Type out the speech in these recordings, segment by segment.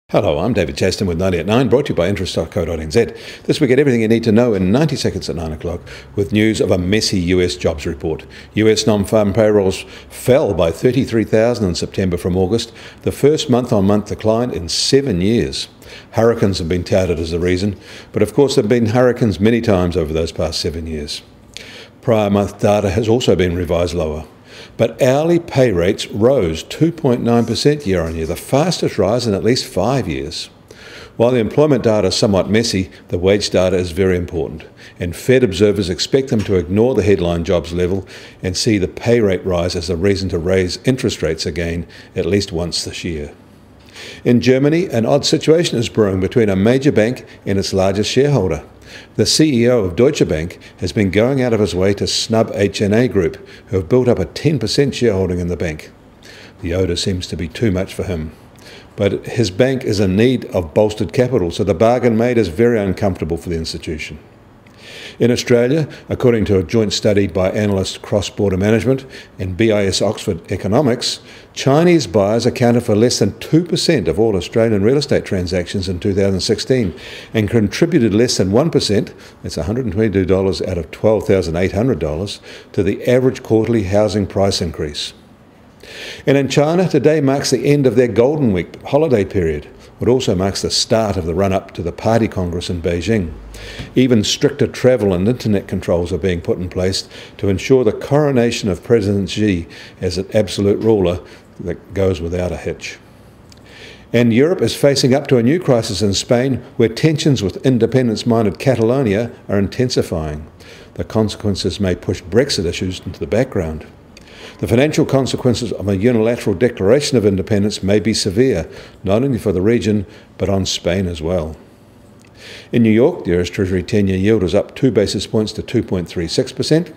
Hello, I'm David Chaston with 90 at 9, brought to you by interest.co.nz. This week, get everything you need to know in 90 seconds at 9 o'clock with news of a messy US jobs report. US non-farm payrolls fell by 33,000 in September from August, the first month-on-month decline in 7 years. Hurricanes have been touted as the reason, but of course there have been hurricanes many times over those past 7 years. Prior month data has also been revised lower. But hourly pay rates rose 2.9% year on year, the fastest rise in at least 5 years. While the employment data is somewhat messy, the wage data is very important, and Fed observers expect them to ignore the headline jobs level and see the pay rate rise as a reason to raise interest rates again at least once this year. In Germany, an odd situation is brewing between a major bank and its largest shareholder. The CEO of Deutsche Bank has been going out of his way to snub HNA Group, who have built up a 10% shareholding in the bank. The odour seems to be too much for him. But his bank is in need of bolstered capital, so the bargain made is very uncomfortable for the institution. In Australia, according to a joint study by analyst Cross Border Management and BIS Oxford Economics, Chinese buyers accounted for less than 2% of all Australian real estate transactions in 2016 and contributed less than 1%, that's $122 out of $12,800, to the average quarterly housing price increase. And in China, today marks the end of their Golden Week holiday period. It also marks the start of the run-up to the Party Congress in Beijing. Even stricter travel and internet controls are being put in place to ensure the coronation of President Xi as an absolute ruler that goes without a hitch. And Europe is facing up to a new crisis in Spain, where tensions with independence-minded Catalonia are intensifying. The consequences may push Brexit issues into the background. The financial consequences of a unilateral declaration of independence may be severe, not only for the region, but on Spain as well. In New York, the US Treasury 10-year yield is up 2 basis points to 2.36%.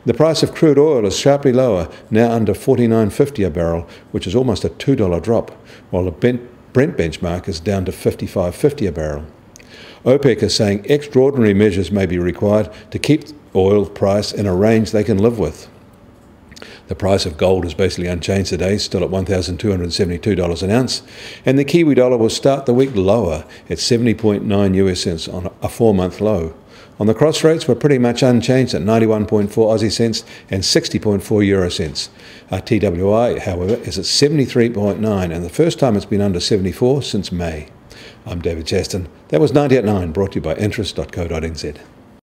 The price of crude oil is sharply lower, now under $49.50 a barrel, which is almost a $2 drop, while the Brent benchmark is down to $55.50 a barrel. OPEC is saying extraordinary measures may be required to keep oil price in a range they can live with. The price of gold is basically unchanged today, still at $1,272 an ounce, and the Kiwi dollar will start the week lower at 70.9 US cents on a 4-month low. On the cross rates, we're pretty much unchanged at 91.4 Aussie cents and 60.4 euro cents. Our TWI, however, is at 73.9, and the first time it's been under 74 since May. I'm David Chaston. That was 90 at 9, brought to you by interest.co.nz.